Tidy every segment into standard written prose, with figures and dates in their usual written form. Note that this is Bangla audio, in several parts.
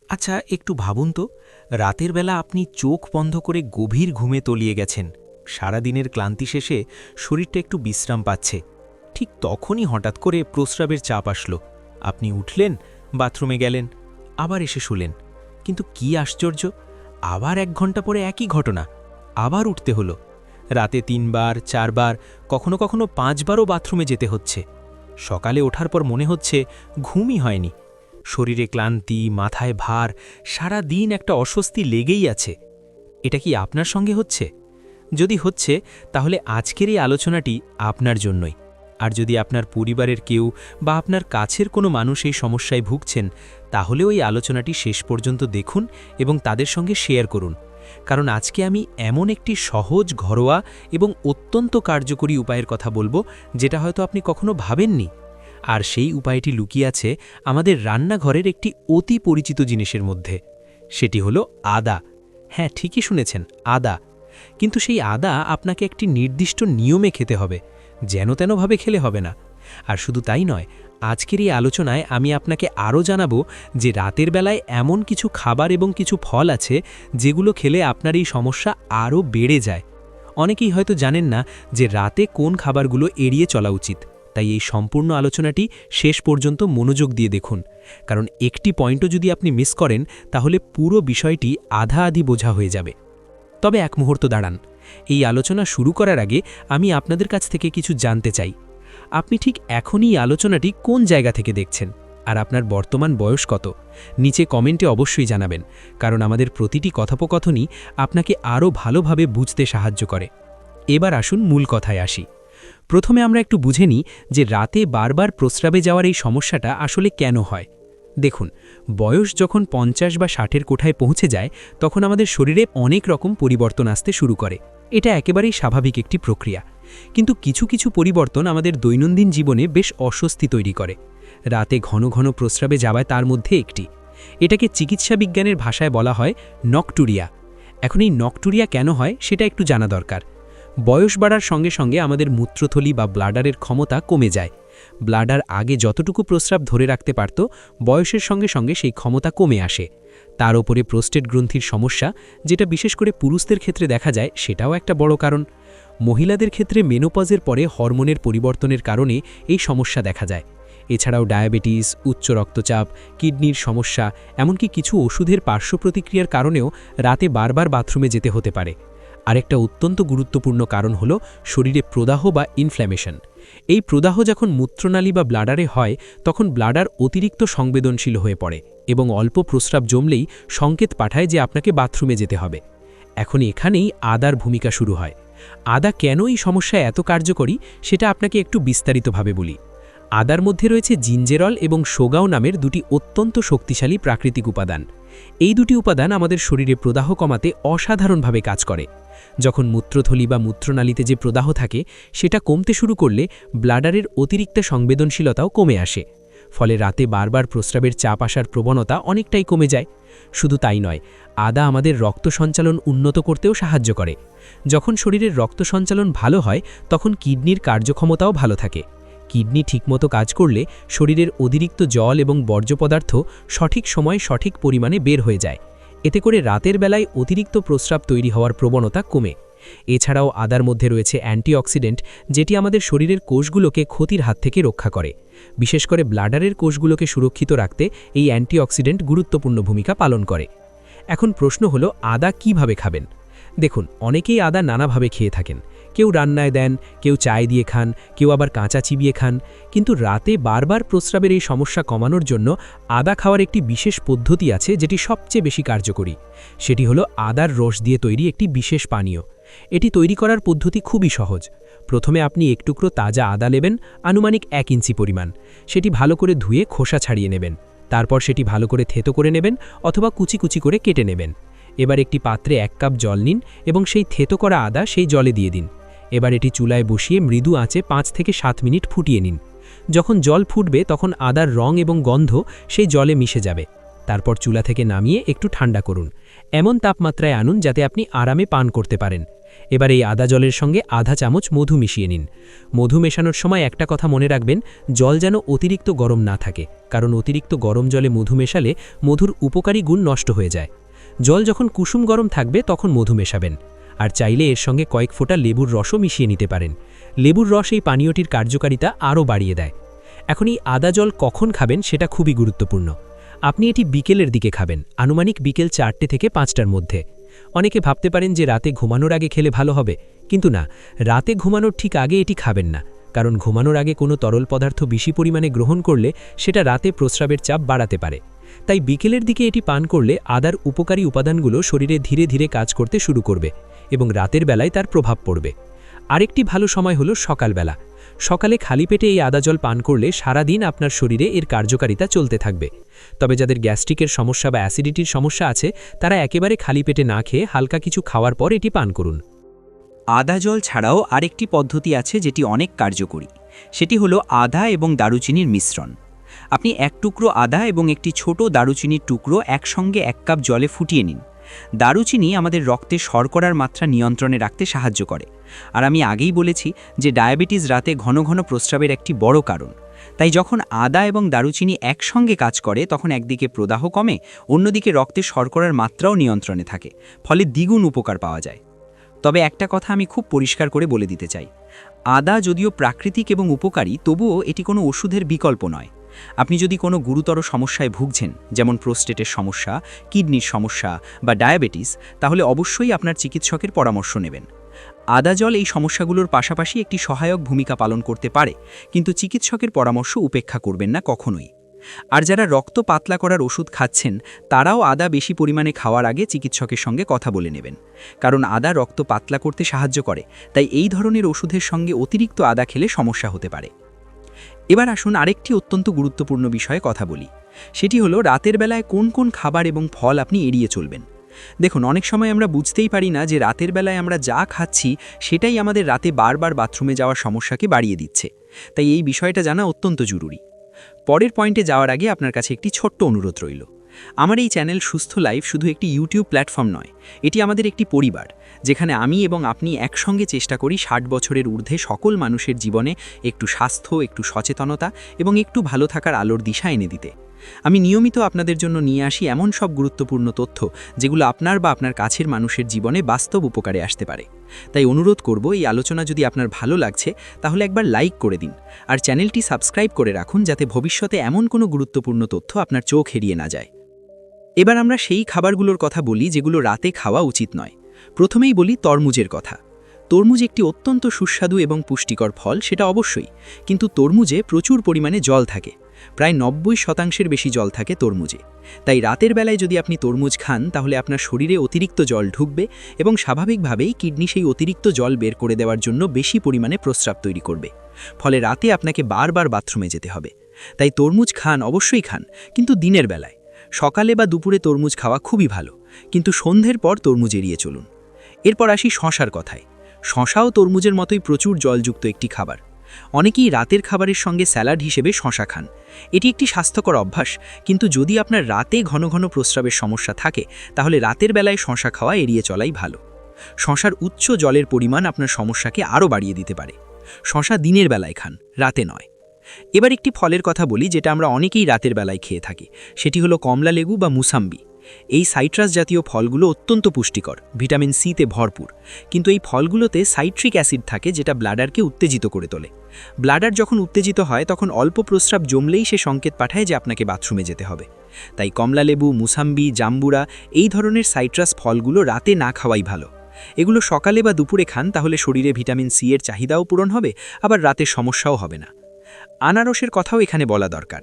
আচ্ছা, একটু ভাবুন তো, রাতের বেলা আপনি চোখ বন্ধ করে গভীর ঘুমে তলিয়ে গেছেন। সারাদিনের ক্লান্তি শেষে শরীরটা একটু বিশ্রাম পাচ্ছে। ঠিক তখনই হঠাৎ করে প্রস্রাবের চাপ আসলো। আপনি উঠলেন, বাথরুমে গেলেন, আবার এসে শুলেন। কিন্তু কি আশ্চর্য, আবার 1 ঘন্টা পরে একই ঘটনা, আবার উঠতে হলো। রাতে 3 বার 4 বার, কখনো কখনো 5 বারও বাথরুমে যেতে হচ্ছে। সকালে ওঠার পর মনে হচ্ছে ঘুমই হয়নি। শরীরে ক্লান্তি, মাথায় ভার, সারা দিন একটা অস্বস্তি লেগেই আছে। এটা কি আপনার সঙ্গে হচ্ছে? যদি হচ্ছে, তাহলে আজকের এই আলোচনাটি আপনার জন্যই। আর যদি আপনার পরিবারের কেউ বা আপনার কাছের কোনো মানুষ এই সমস্যায় ভুগছেন, তাহলে ওই আলোচনাটি শেষ পর্যন্ত দেখুন এবং তাদের সঙ্গে শেয়ার করুন। কারণ আজকে আমি এমন একটি সহজ, ঘরোয়া এবং অত্যন্ত কার্যকরী উপায়ের কথা বলবো, যেটা হয়তো আপনি কখনো ভাবেননি। আর সেই উপায়টি লুকিয়ে আছে আমাদের রান্নাঘরের একটি অতি পরিচিত জিনিসের মধ্যে। সেটি হলো আদা। হ্যাঁ, ঠিকই শুনেছেন, আদা। কিন্তু সেই আদা আপনাকে একটি নির্দিষ্ট নিয়মে খেতে হবে, যেন তেনভাবে খেলে হবে না। আর শুধু তাই নয়, আজকের এই আলোচনায় আমি আপনাকে আরও জানাবো যে রাতের বেলায় এমন কিছু খাবার এবং কিছু ফল আছে যেগুলো খেলে আপনার এই সমস্যা আরও বেড়ে যায়। অনেকেই হয়তো জানেন না যে রাতে কোন খাবারগুলো এড়িয়ে চলা উচিত। তাই এই সম্পূর্ণ আলোচনাটি শেষ পর্যন্ত মনোযোগ দিয়ে দেখুন, কারণ একটি পয়েন্টও যদি আপনি মিস করেন, তাহলে পুরো বিষয়টি আধা আধি বোঝা হয়ে যাবে। তবে এক মুহূর্ত দাঁড়ান, এই আলোচনা শুরু করার আগে আমি আপনাদের কাছ থেকে কিছু জানতে চাই। আপনি ঠিক এখনই এই আলোচনাটি কোন জায়গা থেকে দেখছেন, আর আপনার বর্তমান বয়স কত? নিচে কমেন্টে অবশ্যই জানাবেন, কারণ আমাদের প্রতিটি কথোপকথনই আপনাকে আরও ভালোভাবে বুঝতে সাহায্য করে। এবার আসুন মূল কথায় আসি। প্রথমে আমরা একটু বুঝে নিই যে রাতে বারবার প্রস্রাবে যাওয়ার এই সমস্যাটা আসলে কেন হয়। দেখুন, বয়স যখন 50 বা 60-এর কোঠায় পৌঁছে যায়, তখন আমাদের শরীরে অনেক রকম পরিবর্তন আসতে শুরু করে। এটা একেবারেই স্বাভাবিক একটি প্রক্রিয়া। কিন্তু কিছু কিছু পরিবর্তন আমাদের দৈনন্দিন জীবনে বেশ অস্বস্তি তৈরি করে। রাতে ঘন ঘন প্রস্রাবে যাওয়ায় তার মধ্যে একটি। এটাকে চিকিৎসা বিজ্ঞানের ভাষায় বলা হয় নকটুরিয়া। এখন এই নকটুরিয়া কেন হয় সেটা একটু জানা দরকার। বয়স বাড়ার সঙ্গে সঙ্গে আমাদের মূত্রথলি বা ব্লাডারের ক্ষমতা কমে যায়। ব্লাডার আগে যতটুকু প্রস্রাব ধরে রাখতে পারত, বয়সের সঙ্গে সঙ্গে সেই ক্ষমতা কমে আসে। তার ওপরে প্রোস্টেট গ্রন্থির সমস্যা, যেটা বিশেষ করে পুরুষদের ক্ষেত্রে দেখা যায়, সেটাও একটা বড় কারণ। মহিলাদের ক্ষেত্রে মেনোপজের পরে হরমোনের পরিবর্তনের কারণে এই সমস্যা দেখা যায়। এছাড়াও ডায়াবেটিস, উচ্চ রক্তচাপ, কিডনির সমস্যা, এমনকি কিছু ওষুধের পার্শ্বপ্রতিক্রিয়ার কারণেও রাতে বারবার বাথরুমে যেতে হতে পারে। আরেকটা অত্যন্ত গুরুত্বপূর্ণ কারণ হলো শরীরে প্রদাহ বা ইনফ্ল্যামেশন। এই প্রদাহ যখন মূত্রনালী বা ব্লাডারে হয়, তখন ব্লাডার অতিরিক্ত সংবেদনশীল হয়ে পড়ে এবং অল্প প্রস্রাব জমলেই সংকেত পাঠায় যে আপনাকে বাথরুমে যেতে হবে। এখন এখানেই আদার ভূমিকা শুরু হয়। আদা কেন এই সমস্যায় এত কার্যকরী, সেটা আপনাকে একটু বিস্তারিতভাবে বলি। আদার মধ্যে রয়েছে জিঞ্জেরল এবং সোগাও নামের দুটি অত্যন্ত শক্তিশালী প্রাকৃতিক উপাদান। এই দুটি উপাদান আমাদের শরীরে প্রদাহ কমাতে অসাধারণভাবে কাজ করে। যখন মূত্রথলি বা মূত্রনালীতে যে প্রদাহ থাকে, সেটা কমতে শুরু করলে ব্লাডারের অতিরিক্ত সংবেদনশীলতাও কমে আসে। ফলে রাতে বারবার প্রস্রাবের চাপ আসার প্রবণতা অনেকটাই কমে যায়। শুধু তাই নয়, আদা আমাদের রক্ত সঞ্চালন উন্নত করতেও সাহায্য করে। যখন শরীরের রক্ত সঞ্চালন ভালো হয়, তখন কিডনির কার্যক্ষমতাও ভালো থাকে। কিডনি ঠিকমতো কাজ করলে শরীরের অতিরিক্ত জল এবং বর্জ্য পদার্থ সঠিক সময়ে সঠিক পরিমাণে বের হয়ে যায়। এতে করে রাতের বেলায় অতিরিক্ত প্রস্রাব তৈরি হওয়ার প্রবণতা কমে। এছাড়াও আদার মধ্যে রয়েছে অ্যান্টিঅক্সিডেন্ট, যেটি আমাদের শরীরের কোষগুলোকে ক্ষতির হাত থেকে রক্ষা করে। বিশেষ করে ব্লাডারের কোষগুলোকে সুরক্ষিত রাখতে এই অ্যান্টিঅক্সিডেন্ট গুরুত্বপূর্ণ ভূমিকা পালন করে। এখন প্রশ্ন হলো, আদা কিভাবে খাবেন? দেখুন, অনেকেই আদা নানাভাবে খেয়ে থাকেন। কেউ রান্নায় দেন, কেউ চায় দিয়ে খান, কেউ আবার কাঁচা চিবিয়ে খান। কিন্তু রাতে বারবার প্রস্রাবের এই সমস্যা কমানোর জন্য আদা খাওয়ার একটি বিশেষ পদ্ধতি আছে, যেটি সবচেয়ে বেশি কার্যকরী। সেটি হলো আদার রস দিয়ে তৈরি একটি বিশেষ পানীয়। এটি তৈরি করার পদ্ধতি খুবই সহজ। প্রথমে আপনি এক টুকরো তাজা আদা নেবেন, আনুমানিক 1 ইঞ্চি পরিমাণ। সেটি ভালো করে ধুয়ে খোসা ছাড়িয়ে নেবেন। তারপর সেটি ভালো করে থেতো করে নেবেন অথবা কুচি কুচি করে কেটে নেবেন। এবার একটি পাত্রে 1 কাপ জল নিন এবং সেই থেতো করা আদা সেই জলে দিয়ে দিন। এবার এটি চুলায় বসিয়ে মৃদু আঁচে 5 থেকে 7 মিনিট ফুটিয়ে নিন। যখন জল ফুটবে, তখন আদার রং এবং গন্ধ সেই জলে মিশে যাবে। তারপর চুলা থেকে নামিয়ে একটু ঠান্ডা করুন। এমন তাপমাত্রায় আনুন যাতে আপনি আরামে পান করতে পারেন। এবার এই আদা জলের সঙ্গে আধা চামচ মধু মিশিয়ে নিন। মধু মেশানোর সময় একটা কথা মনে রাখবেন, জল যেন অতিরিক্ত গরম না থাকে, কারণ অতিরিক্ত গরম জলে মধু মেশালে মধুর উপকারী গুণ নষ্ট হয়ে যায়। জল যখন কুসুম গরম থাকবে তখন মধু মেশাবেন। আর চাইলে এর সঙ্গে কয়েক ফোঁটা লেবুর রসও মিশিয়ে নিতে পারেন। লেবুর রস এই পানীয়টির কার্যকারিতা আরও বাড়িয়ে দেয়। এখন এই আদা জল কখন খাবেন সেটা খুবই গুরুত্বপূর্ণ। আপনি এটি বিকেলের দিকে খাবেন, আনুমানিক বিকেল 4টে থেকে 5টার মধ্যে। অনেকে ভাবতে পারেন যে রাতে ঘুমানোর আগে খেলে ভালো হবে, কিন্তু না, রাতে ঘুমানোর ঠিক আগে এটি খাবেন না, কারণ ঘুমানোর আগে কোনো তরল পদার্থ বেশি পরিমাণে গ্রহণ করলে সেটা রাতে প্রস্রাবের চাপ বাড়াতে পারে। তাই বিকেলের দিকে এটি পান করলে আদার উপকারী উপাদানগুলো শরীরে ধীরে ধীরে কাজ করতে শুরু করবে এবং রাতের বেলায় তার প্রভাব পড়বে। আরেকটি ভালো সময় হলো সকালবেলা। সকালে খালি পেটে এই আদা জল পান করলে সারা দিন আপনার শরীরে এর কার্যকারিতা চলতে থাকবে। তবে যাদের গ্যাস্ট্রিকের সমস্যা বা অ্যাসিডিটির সমস্যা আছে, তারা একেবারে খালি পেটে না খেয়ে হালকা কিছু খাওয়ার পর এটি পান করুন। আদা জল ছাড়াও আরেকটি পদ্ধতি আছে যেটি অনেক কার্যকরী। সেটি হলো আদা এবং দারুচিনির মিশ্রণ। আপনি এক টুকরো আদা এবং একটি ছোট দারুচিনির টুকরো একসঙ্গে 1 কাপ জলে ফুটিয়ে নিন। দারুচিনি আমাদের রক্তে শর্করার মাত্রা নিয়ন্ত্রণে রাখতে সাহায্য করে। আর আমি আগেই বলেছি যে ডায়াবেটিস রাতে ঘন ঘন প্রস্রাবের একটি বড় কারণ। তাই যখন আদা এবং দারুচিনি একসঙ্গে কাজ করে তখন একদিকে প্রদাহ কমে, অন্যদিকে রক্তে শর্করার মাত্রাও নিয়ন্ত্রণে থাকে, ফলে দ্বিগুণ উপকার পাওয়া যায়। তবে একটা কথা আমি খুব পরিষ্কার করে বলে দিতে চাই, আদা যদিও প্রাকৃতিক এবং উপকারী, তবুও এটি কোনো ওষুধের বিকল্প নয়। আপনি যদি কোনো গুরুতর সমস্যায় ভুগছেন, যেমন প্রোস্টেটের সমস্যা, কিডনির সমস্যা বা ডায়াবেটিস, তাহলে অবশ্যই আপনার চিকিৎসকের পরামর্শ নেবেন। আদা জল এই সমস্যাগুলোর পাশাপাশি একটি সহায়ক ভূমিকা পালন করতে পারে, কিন্তু চিকিৎসকের পরামর্শ উপেক্ষা করবেন না কখনোই। আর যারা রক্ত পাতলা করার ওষুধ খাচ্ছেন, তারাও আদা বেশি পরিমাণে খাওয়ার আগে চিকিৎসকের সঙ্গে কথা বলে নেবেন, কারণ আদা রক্ত পাতলা করতে সাহায্য করে। তাই এই ধরনের ওষুধের সঙ্গে অতিরিক্ত আদা খেলে সমস্যা হতে পারে। এবার আসুন আরেকটি অত্যন্ত গুরুত্বপূর্ণ বিষয়ে কথা বলি। সেটি হলো রাতের বেলায় কোন কোন খাবার এবং ফল আপনি এড়িয়ে চলবেন। দেখুন, অনেক সময় আমরা বুঝতেই পারি না যে রাতের বেলায় আমরা যা খাচ্ছি সেটাই আমাদের রাতে বারবার বাথরুমে যাওয়ার সমস্যাকে বাড়িয়ে দিচ্ছে। তাই এই বিষয়টা জানা অত্যন্ত জরুরি। পরের পয়েন্টে যাওয়ার আগে আপনার কাছে একটি ছোট্ট অনুরোধ রইল। আমার এই চ্যানেল সুস্থ লাইফ শুধু একটি ইউটিউব প্ল্যাটফর্ম নয়, এটি আমাদের একটি পরিবার, যেখানে আমি এবং আপনি একসঙ্গে চেষ্টা করি 60 বছরের ঊর্ধ্বে সকল মানুষের জীবনে একটু স্বাস্থ্য, একটু সচেতনতা এবং একটু ভালো থাকার আলোর দিশা এনে দিতে। আমি নিয়মিত আপনাদের জন্য নিয়ে আসি এমন সব গুরুত্বপূর্ণ তথ্য যেগুলো আপনার বা আপনার কাছের মানুষের জীবনে বাস্তব উপকারে আসতে পারে। তাই অনুরোধ করব, এই আলোচনা যদি আপনার ভালো লাগছে তাহলে একবার লাইক করে দিন আর চ্যানেলটি সাবস্ক্রাইব করে রাখুন, যাতে ভবিষ্যতে এমন কোনো গুরুত্বপূর্ণ তথ্য আপনার চোখ এড়িয়ে না যায়। এবার আমরা সেই খাবারগুলোর কথা বলি যেগুলো রাতে খাওয়া উচিত নয়। প্রথমেই বলি তরমুজের কথা। তরমুজ একটি অত্যন্ত সুস্বাদু এবং পুষ্টিকর ফল, সেটা অবশ্যই, কিন্তু তরমুজে প্রচুর পরিমাণে জল থাকে। প্রায় 90% বেশি জল থাকে তরমুজে। তাই রাতের বেলায় যদি আপনি তরমুজ খান তাহলে আপনার শরীরে অতিরিক্ত জল ঢুকবে এবং স্বাভাবিকভাবেই কিডনি সেই অতিরিক্ত জল বের করে দেওয়ার জন্য বেশি পরিমাণে প্রস্রাব তৈরি করবে। ফলে রাতে আপনাকে বারবার বাথরুমে যেতে হবে। তাই তরমুজ খান, অবশ্যই খান, কিন্তু দিনের বেলায়। সকালে বা দুপুরে তরমুজ খাওয়া খুবই ভালো, কিন্তু সন্ধ্যের পর তরমুজ এড়িয়ে চলুন। এরপর আসি শশার কথায়। শশাও তরমুজের মতোই প্রচুর জলযুক্ত একটি খাবার। অনেকেই রাতের খাবারের সঙ্গে স্যালাড হিসেবে শশা খান। এটি একটি স্বাস্থ্যকর অভ্যাস, কিন্তু যদি আপনার রাতে ঘন ঘন প্রস্রাবের সমস্যা থাকে তাহলে রাতের বেলায় শশা খাওয়া এড়িয়ে চলাই ভালো। শশার উচ্চ জলের পরিমাণ আপনার সমস্যাকে আরও বাড়িয়ে দিতে পারে। শশা দিনের বেলায় খান, রাতে নয়। এবার একটি ফলের কথা বলি যেটা আমরা অনেকেই রাতের বেলায় খেয়ে থাকি, সেটি হলো কমলা লেবু বা মুসাম্বি। এই সাইট্রাস জাতীয় ফলগুলো অত্যন্ত পুষ্টিকর, ভিটামিন সিতে ভরপুর, কিন্তু এই ফলগুলোতে সাইট্রিক অ্যাসিড থাকে যেটা ব্লাডারকে উত্তেজিত করে তোলে। ব্লাডার যখন উত্তেজিত হয় তখন অল্প প্রস্রাব জমলেই সে সংকেত পাঠায় যে আপনাকে বাথরুমে যেতে হবে। তাই কমলা লেবু, মুসাম্বি, জাম্বুরা এই ধরনের সাইট্রাস ফলগুলো রাতে না খাওয়াই ভালো। এগুলো সকালে বা দুপুরে খান, তাহলে শরীরে ভিটামিন সি এর চাহিদাও পূরণ হবে, আবার রাতে সমস্যাও হবে না। আনারসের কথাও এখানে বলা দরকার।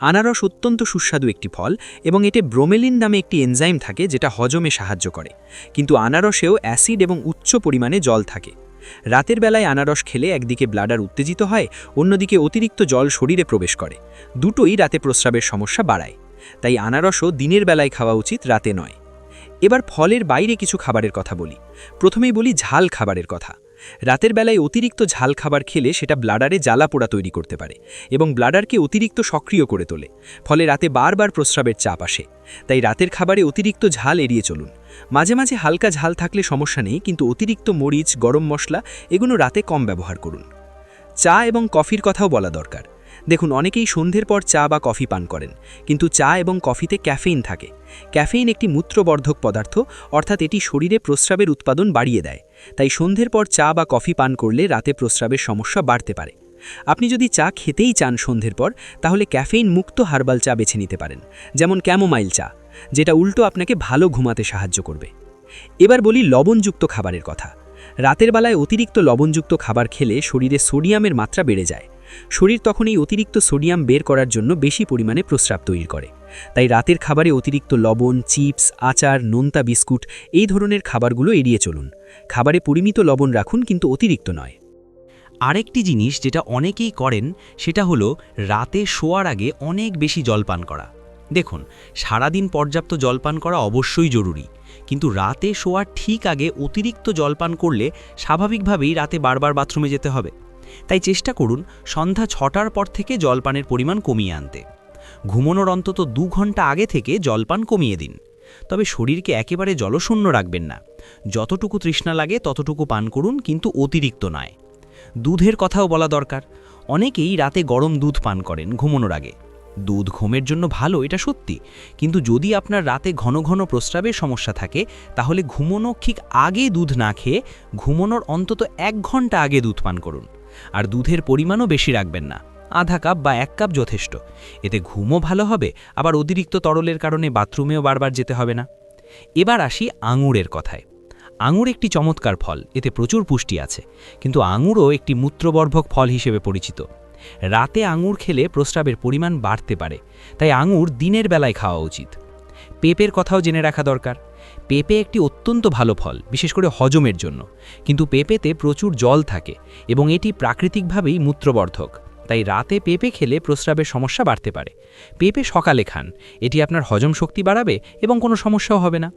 আনারস অত্যন্ত সুস্বাদু একটি ফল এবং এতে ব্রোমেলিন নামে একটি এনজাইম থাকে যেটা হজমে সাহায্য করে, কিন্তু আনারসেও অ্যাসিড এবং উচ্চ পরিমাণে জল থাকে। রাতের বেলায় আনারস খেলে একদিকে ব্লাডার উত্তেজিত হয়, অন্যদিকে অতিরিক্ত জল শরীরে প্রবেশ করে, দুটোই রাতে প্রস্রাবের সমস্যা বাড়ায়। তাই আনারসও দিনের বেলায় খাওয়া উচিত, রাতে নয়। এবার ফলের বাইরে কিছু খাবারের কথা বলি। প্রথমেই বলি ঝাল খাবারের কথা। রাতের বেলায় অতিরিক্ত ঝাল খাবার খেলে সেটা ব্লাডারে জ্বালা পোড়া তৈরি করতে পারে এবং ব্লাডারকে অতিরিক্ত সক্রিয় করে তোলে, ফলে রাতে বারবার প্রস্রাবের চাপ আসে। তাই রাতের খাবারে অতিরিক্ত ঝাল এড়িয়ে চলুন। মাঝে মাঝে হালকা ঝাল থাকলে সমস্যা নেই, কিন্তু অতিরিক্ত মরিচ, গরম মশলা এগুলো রাতে কম ব্যবহার করুন। চা এবং কফির কথাও বলা দরকার। দেখুন, অনেকেই সন্ধ্যের পর চা বা কফি পান করেন, কিন্তু চা এবং কফিতে ক্যাফেইন থাকে। ক্যাফেইন একটি মূত্রবর্ধক পদার্থ, অর্থাৎ এটি শরীরে প্রস্রাবের উৎপাদন বাড়িয়ে দেয়। তাই সন্ধ্যের পর চা বা কফি পান করলে রাতে প্রস্রাবের সমস্যা বাড়তে পারে। আপনি যদি চা খেতেই চান সন্ধ্যের পর, তাহলে ক্যাফেইন মুক্ত হার্বাল চা বেছে নিতে পারেন, যেমন ক্যামোমাইল চা, যেটা উল্টো আপনাকে ভালো ঘুমাতে সাহায্য করবে। এবার বলি লবণযুক্ত খাবারের কথা। রাতের বেলায় অতিরিক্ত লবণযুক্ত খাবার খেলে শরীরে সোডিয়ামের মাত্রা বেড়ে যায়। শরীর তখন এই অতিরিক্ত সোডিয়াম বের করার জন্য বেশি পরিমাণে প্রস্রাব তৈরি করে। তাই রাতের খাবারে অতিরিক্ত লবণ, চিপস, আচার, নোনতা বিস্কুট এই ধরনের খাবারগুলো এড়িয়ে চলুন। খাবারে পরিমিত লবণ রাখুন, কিন্তু অতিরিক্ত নয়। আরেকটি জিনিস যেটা অনেকেই করেন সেটা হলো রাতে শোয়ার আগে অনেক বেশি জল পান করা। দেখুন, সারাদিন পর্যাপ্ত জল পান করা অবশ্যই জরুরি, কিন্তু রাতে শোয়ার ঠিক আগে অতিরিক্ত জল পান করলে স্বাভাবিকভাবেই রাতে বারবার বাথরুমে যেতে হবে। তাই চেষ্টা করুন সন্ধ্যা 6টার পর থেকে জলপানের পরিমাণ কমিয়ে আনতে। ঘুমানোর অন্তত 2 ঘন্টা আগে থেকে জলপান কমিয়ে দিন। তবে শরীরকে একেবারে জলশূন্য রাখবেন না। যতটুকু তৃষ্ণা লাগে ততটুকু পান করুন, কিন্তু অতিরিক্ত নয়। দুধের কথাও বলা দরকার। অনেকেই রাতে গরম দুধ পান করেন ঘুমানোর আগে। দুধ ঘুমের জন্য ভালো, এটা সত্যি, কিন্তু যদি আপনার রাতে ঘন ঘন প্রস্রাবের সমস্যা থাকে, তাহলে ঘুমানো ঠিক আগে দুধ না খেয়ে ঘুমানোর অন্তত 1 ঘন্টা আগে দুধ পান করুন। আর দুধের পরিমাণও বেশি রাখবেন না, আধা কাপ বা 1 কাপ যথেষ্ট। এতে ঘুমও ভালো হবে, আবার অতিরিক্ত তরলের কারণে বাথরুমেও বারবার যেতে হবে না। এবার আসি আঙুরের কথায়। আঙুর একটি চমৎকার ফল, এতে প্রচুর পুষ্টি আছে, কিন্তু আঙুরও একটি মূত্রবর্ধক ফল হিসেবে পরিচিত। রাতে আঙুর খেলে প্রস্রাবের পরিমাণ বাড়তে পারে, তাই আঙুর দিনের বেলায় খাওয়া উচিত। পেঁপের কথাও জেনে রাখা দরকার। পেঁপে একটি অত্যন্ত ভালো ফল, বিশেষ করে হজমের জন্য, কিন্তু পেঁপেতে প্রচুর জল থাকে এবং এটি প্রাকৃতিকভাবেই মূত্রবর্ধক। তাই রাতে পেঁপে খেলে প্রস্রাবের সমস্যা বাড়তে পারে। পেঁপে সকালে খান, এটি আপনার হজম শক্তি বাড়াবে এবং কোনো সমস্যাও হবে না।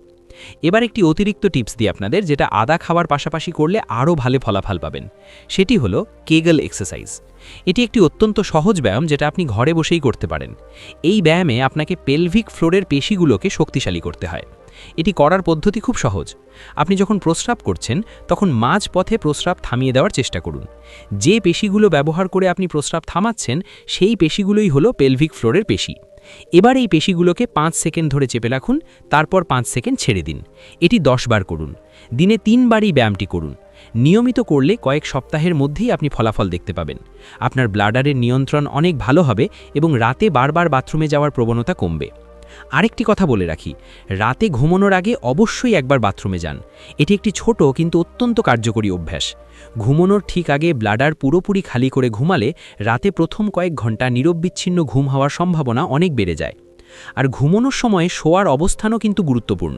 এবার একটি অতিরিক্ত টিপস দিই আপনাদের, যেটা আদা খাওয়ার পাশাপাশি করলে আরও ভালো ফলাফল পাবেন। সেটি হলো কেগল এক্সারসাইজ। এটি একটি অত্যন্ত সহজ ব্যায়াম, যেটা আপনি ঘরে বসেই করতে পারেন। এই ব্যায়ামে আপনাকে পেলভিক ফ্লোরের পেশিগুলোকে শক্তিশালী করতে হয়। এটি করার পদ্ধতি খুব সহজ। আপনি যখন প্রস্রাব করছেন, তখন মাঝ পথে প্রস্রাব থামিয়ে দেওয়ার চেষ্টা করুন। যে পেশিগুলো ব্যবহার করে আপনি প্রস্রাব থামাচ্ছেন, সেই পেশিগুলোই হলো পেলভিক ফ্লোরের পেশি। এবার এই পেশিগুলোকে 5 সেকেন্ড ধরে চেপে রাখুন, তারপর 5 সেকেন্ড ছেড়ে দিন। এটি 10 বার করুন। দিনে 3 বারই ব্যায়ামটি করুন। নিয়মিত করলে কয়েক সপ্তাহের মধ্যেই আপনি ফলাফল দেখতে পাবেন। আপনার ব্লাডারের নিয়ন্ত্রণ অনেক ভালো হবে এবং রাতে বারবার বাথরুমে যাওয়ার প্রবণতা কমবে। আরেকটি কথা বলে রাখি, রাতে ঘুমানোর আগে অবশ্যই একবার বাথরুমে যান। এটি একটি ছোট কিন্তু অত্যন্ত কার্যকরী অভ্যাস। ঘুমানোর ঠিক আগে ব্লাডার পুরোপুরি খালি করে ঘুমালে রাতে প্রথম কয়েক ঘন্টা নিরবিচ্ছিন্ন ঘুম হওয়ার সম্ভাবনা অনেক বেড়ে যায়। আর ঘুমানোর সময় শোয়ার অবস্থানও কিন্তু গুরুত্বপূর্ণ।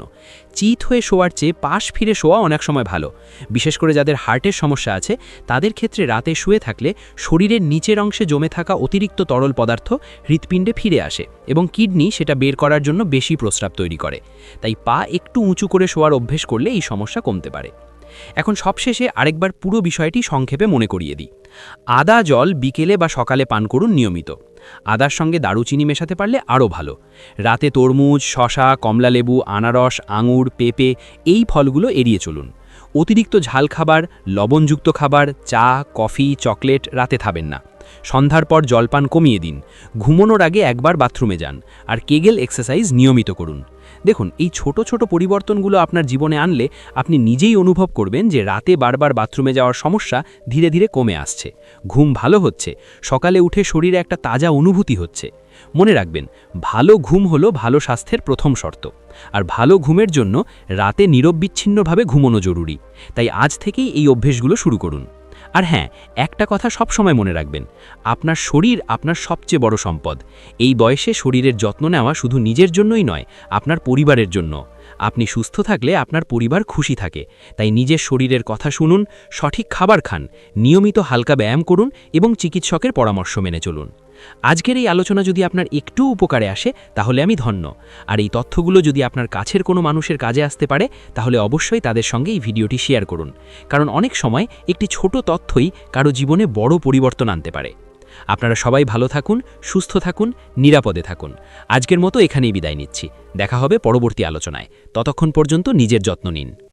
চিত হয়ে শোয়ার চেয়ে পাশ ফিরে শোয়া অনেক সময় ভালো। বিশেষ করে যাদের হার্টের সমস্যা আছে, তাদের ক্ষেত্রে রাতে শুয়ে থাকলে শরীরের নিচের অংশে জমে থাকা অতিরিক্ত তরল পদার্থ হৃৎপিণ্ডে ফিরে আসে এবং কিডনি সেটা বের করার জন্য বেশি প্রস্রাব তৈরি করে। তাই পা একটু উঁচু করে শোয়ার অভ্যেস করলে এই সমস্যা কমতে পারে। এখন সবশেষে আরেকবার পুরো বিষয়টি সংক্ষেপে মনে করিয়ে দিই। আদা জল বিকেলে বা সকালে পান করুন নিয়মিত। আদার সঙ্গে দারুচিনি মেশাতে পারলে আরও ভালো। রাতে তরমুজ, শশা, কমলালেবু, আনারস, আঙুর, পেঁপে এই ফলগুলো এড়িয়ে চলুন। অতিরিক্ত ঝাল খাবার, লবণযুক্ত খাবার, চা, কফি, চকলেট রাতে খাবেন না। সন্ধ্যার পর জলপান কমিয়ে দিন। ঘুমানোর আগে একবার বাথরুমে যান। আর কেগেল এক্সারসাইজ নিয়মিত করুন। দেখুন, এই ছোট ছোট পরিবর্তনগুলো আপনার জীবনে আনলে আপনি নিজেই অনুভব করবেন যে রাতে বারবার বাথরুমে যাওয়ার সমস্যা ধীরে ধীরে কমে আসছে, ঘুম ভালো হচ্ছে, সকালে উঠে শরীরে একটা তাজা অনুভূতি হচ্ছে। মনে রাখবেন, ভালো ঘুম হলো ভালো স্বাস্থ্যের প্রথম শর্ত। আর ভালো ঘুমের জন্য রাতে নিরবিচ্ছিন্নভাবে ঘুমানো জরুরি। তাই আজ থেকেই এই অভ্যেসগুলো শুরু করুন। আর হ্যাঁ, একটা কথা সবসময় মনে রাখবেন, আপনার শরীর আপনার সবচেয়ে বড় সম্পদ। এই বয়সে শরীরের যত্ন নেওয়া শুধু নিজের জন্যই নয়, আপনার পরিবারের জন্য। আপনি সুস্থ থাকলে আপনার পরিবার খুশি থাকে। তাই নিজের শরীরের কথা শুনুন, সঠিক খাবার খান, নিয়মিত হালকা ব্যায়াম করুন এবং চিকিৎসকের পরামর্শ মেনে চলুন। আজকের এই আলোচনা যদি আপনার একটু উপকারে আসে, তাহলে আমি ধন্য। আর এই তথ্যগুলো যদি আপনার কাছের কোনো মানুষের কাজে আসতে পারে, তাহলে অবশ্যই তাদের সঙ্গে এই ভিডিওটি শেয়ার করুন। কারণ অনেক সময় একটি ছোট তথ্যই কারো জীবনে বড় পরিবর্তন আনতে পারে। আপনারা সবাই ভালো থাকুন, সুস্থ থাকুন, নিরাপদে থাকুন। আজকের মতো এখানেই বিদায় নিচ্ছি। দেখা হবে পরবর্তী আলোচনায়। ততক্ষণ পর্যন্ত নিজের যত্ন নিন।